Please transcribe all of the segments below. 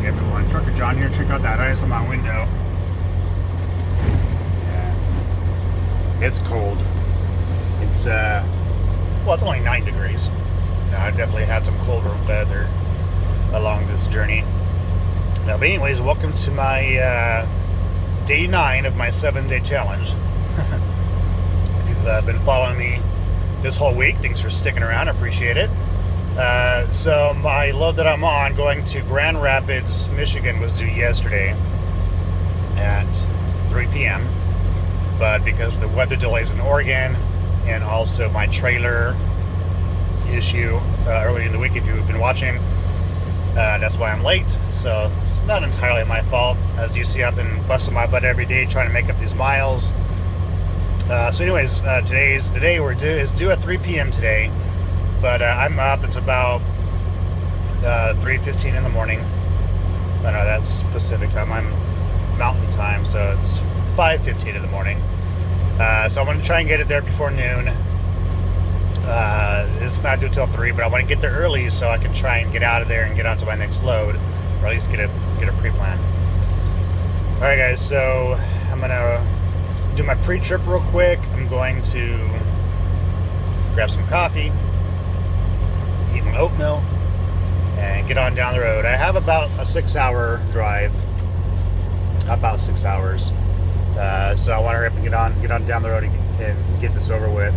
everyone. Trucker John here. Check out that ice on my window. Yeah. It's cold. It's well, it's only 9 degrees. I definitely had some colder weather along this journey. But anyways, welcome to my day 9 of my 7-day challenge. If you've been following me this whole week, thanks for sticking around. I appreciate it. So my load that I'm on going to Grand Rapids, Michigan was due yesterday at 3 p.m. But because of the weather delays in Oregon and also my trailer issue earlier in the week, if you've been watching, that's why I'm late. So it's not entirely my fault. As you see, I've been busting my butt every day trying to make up these miles. So anyways, today is due at 3 p.m. today. But I'm up. It's about 3:15 in the morning. I know that's Pacific time. I'm Mountain time, so it's 5:15 in the morning. So I'm going to try and get it there before noon. It's not due till 3, but I want to get there early so I can try and get out of there and get onto my next load, or at least get a pre-plan. All right, guys. So I'm going to do my pre-trip real quick. I'm going to grab some coffee, eat my oatmeal, and get on down the road. I have about a 6-hour drive, about 6 hours. So I want to hurry up and get on down the road and get this over with.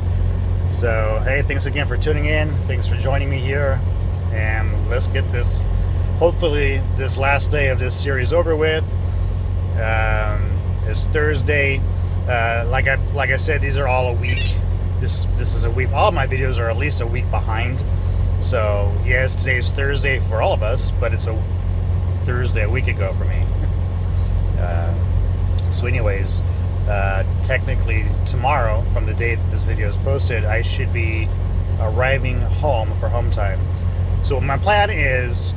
So hey, thanks again for tuning in. Thanks for joining me here, and let's get this, hopefully this last day of this series over with. It's Thursday. Like I said, these are all a week. This is a week. All of my videos are at least a week behind. So yes, today's Thursday for all of us, but it's a Thursday a week ago for me. So anyways, technically tomorrow, from the day that this video is posted, I should be arriving home for home time. So my plan is,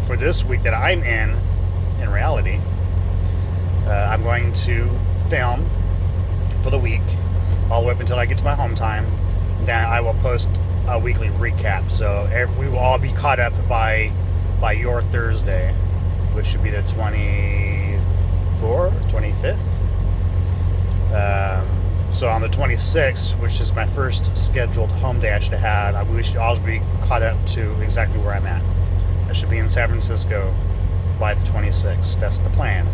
for this week that I'm in reality, I'm going to film for the week all the way up until I get to my home time. Then I will post a weekly recap, so we will all be caught up by your Thursday, which should be the 25th. So on the 26th, which is my first scheduled home day I should have, we should all be caught up to exactly where I'm at. I should be in San Francisco by the 26th. That's the plan.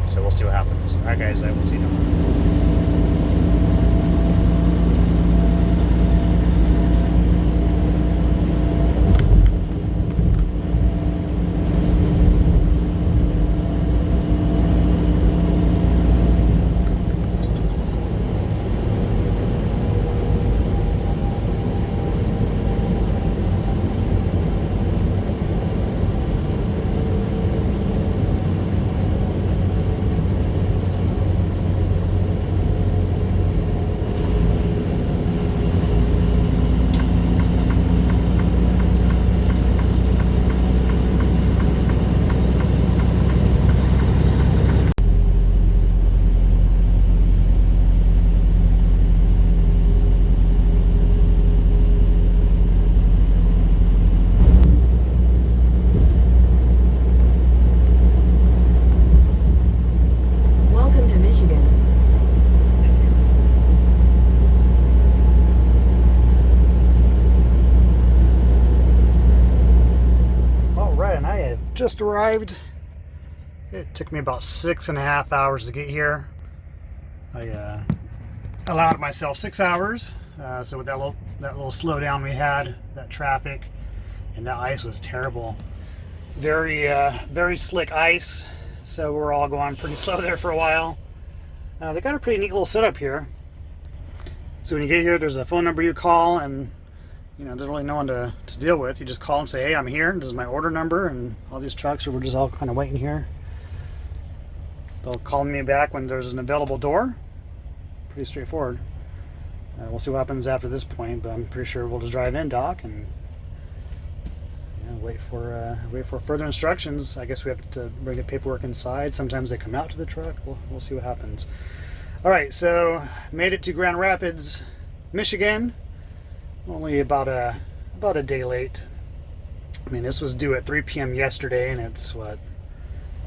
So we'll see what happens. All right, guys, I will see you tomorrow. Just arrived. It took me about 6.5 hours to get here. I allowed myself 6 hours. So with that little slowdown we had, that traffic and that ice was terrible. Very slick ice. So we're all going pretty slow there for a while. They got a pretty neat little setup here. So when you get here, there's a phone number you call, and there's really no one to deal with. You just call them, say, hey, I'm here, this is my order number, and all these trucks we're just all kind of waiting here. They'll call me back when there's an available door. Pretty straightforward. We'll see what happens after this point, but I'm pretty sure we'll just drive in, dock, and wait for further instructions. I guess we have to bring the paperwork inside. Sometimes they come out to the truck. We'll see what happens. All right, so made it to Grand Rapids, Michigan. Only about a day late. I mean, this was due at 3 p.m. yesterday, and it's what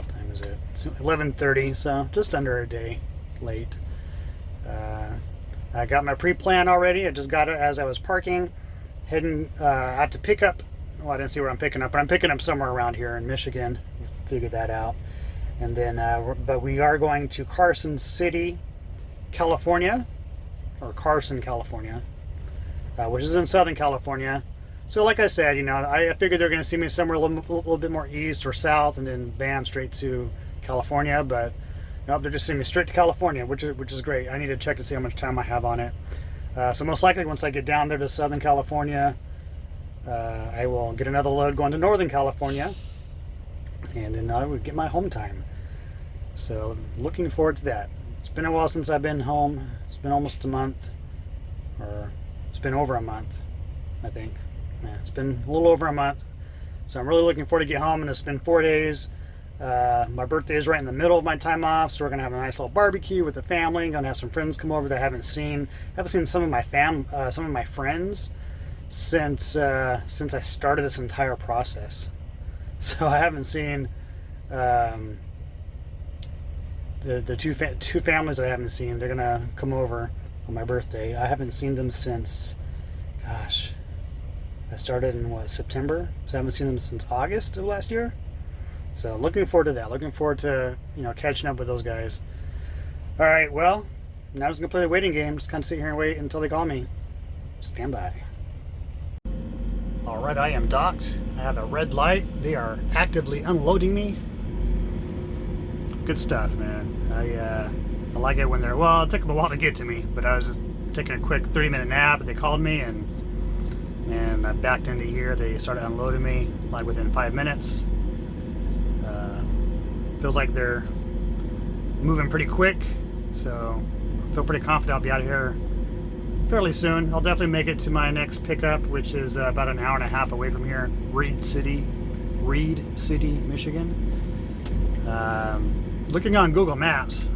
time is it? It's 11:30, so just under a day late. I got my pre-plan already. I just got it as I was parking, heading out to pick up. Well, I didn't see where I'm picking up, but I'm picking up somewhere around here in Michigan. We'll figure that out. And then, but we are going to Carson City, California, or Carson, California, which is in Southern California. So like I said, you know, I figured they're going to see me somewhere a little bit more east or south, and then bam, straight to California. But no, they're just sending me straight to California, which is great. I need to check to see how much time I have on it. So most likely once I get down there to Southern California, I will get another load going to Northern California, and then I would get my home time. So looking forward to that. It's been a while since I've been home. It's been almost a month, or it's been over a month, I think. Yeah, it's been a little over a month. So I'm really looking forward to get home, and it's been 4 days. My birthday is right in the middle of my time off, so we're gonna have a nice little barbecue with the family. Gonna have some friends come over that I haven't seen. Some of my friends since I started this entire process. So I haven't seen the two families that I haven't seen. They're gonna come over on my birthday. I haven't seen them since, gosh, I started in September, so I haven't seen them since August of last year. So looking forward to that. Looking forward to, you know, catching up with those guys. All right, well, now I'm just gonna play the waiting game. Just kind of sit here and wait until they call me. Stand by. All right, I am docked. I have a red light. They are actively unloading me. Good stuff, man. I like it when they're, well, it took them a while to get to me, but I was just taking a quick 30-minute nap, and they called me, and I backed into here. They started unloading me like within 5 minutes. Feels like they're moving pretty quick, so I feel pretty confident I'll be out of here fairly soon. I'll definitely make it to my next pickup, which is about an hour and a half away from here, Reed City, Michigan. Looking on Google Maps,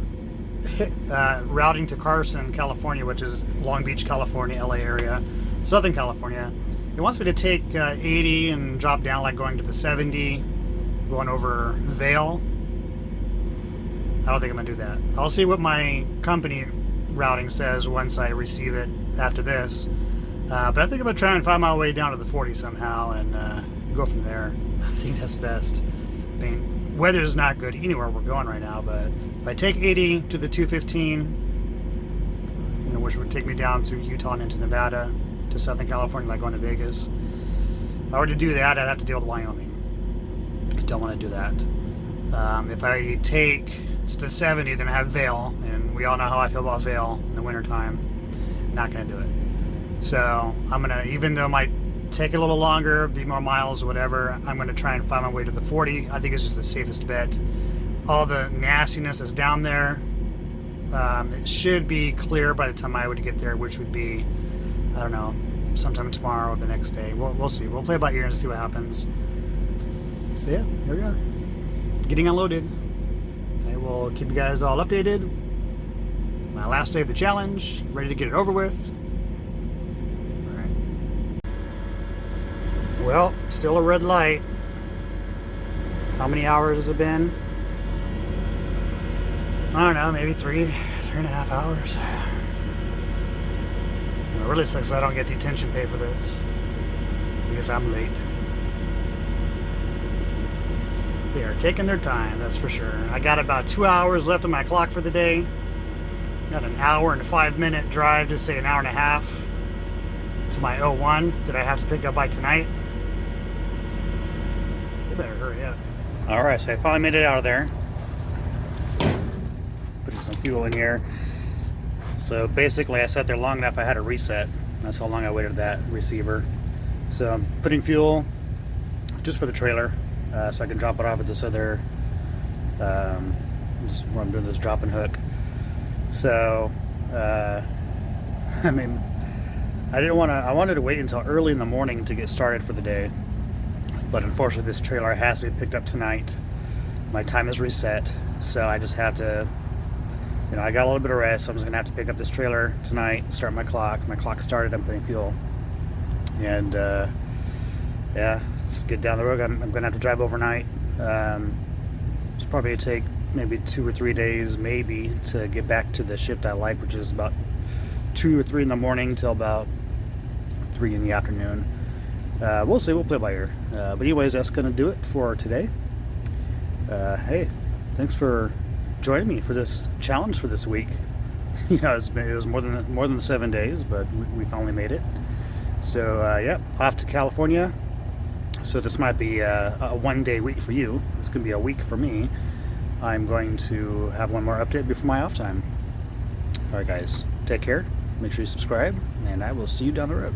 routing to Carson, California, which is Long Beach, California, LA area, Southern California. It wants me to take 80 and drop down, like going to the 70, going over Vail. I don't think I'm gonna do that. I'll see what my company routing says once I receive it after this. But I think I'm gonna try and find my way down to the 40 somehow, and go from there. I think that's best. I mean, weather is not good anywhere we're going right now, but if I take 80 to the 215, you know, which would take me down through Utah and into Nevada to Southern California, like going to Vegas. If I were to do that, I'd have to deal with Wyoming. I don't want to do that. If I take the 70, then I have Vail, and we all know how I feel about Vail in the wintertime. Not going to do it. So I'm going to, even though it might take a little longer, be more miles or whatever, I'm going to try and find my way to the 40. I think it's just the safest bet. All the nastiness is down there. It should be clear by the time I would get there, which would be, I don't know, sometime tomorrow or the next day. We'll see. We'll play it by ear and see what happens. So yeah, here we are. Getting unloaded. I will keep you guys all updated. My last day of the challenge. Ready to get it over with. Alright. Well, still a red light. How many hours has it been? I don't know, maybe three and a half hours. It really sucks I don't get detention pay for this, because I'm late. They are taking their time, that's for sure. I got about 2 hours left on my clock for the day. Got an hour and 5-minute drive to say an hour and a half to my 01 that I have to pick up by tonight. They better hurry up. Alright, so I finally made it out of there. Putting some fuel in here. So basically I sat there long enough I had to reset. That's how long I waited that receiver. So I'm putting fuel just for the trailer, so I can drop it off at this other, this is where I'm doing this drop and hook. So, I mean, I wanted to wait until early in the morning to get started for the day. But unfortunately this trailer has to be picked up tonight. My time is reset, so I just have to, you know, I got a little bit of rest, so I'm just gonna have to pick up this trailer tonight, start my clock. My clock started, I'm putting fuel. And yeah, Let's get down the road. I'm gonna have to drive overnight. It's probably gonna take maybe 2 or 3 days, maybe, to get back to the shift I like, which is about 2 or 3 in the morning till about 3 in the afternoon. We'll see. We'll play by ear. But anyways, that's gonna do it for today. Hey, thanks for joining me for this challenge for this week. You know, it was more than 7 days, but we finally made it. So yeah, off to California. So this might be a 1-day week for you. It's gonna be a week for me. I'm going to have one more update before my off time. All right, guys, take care. Make sure you subscribe, and I will see you down the road.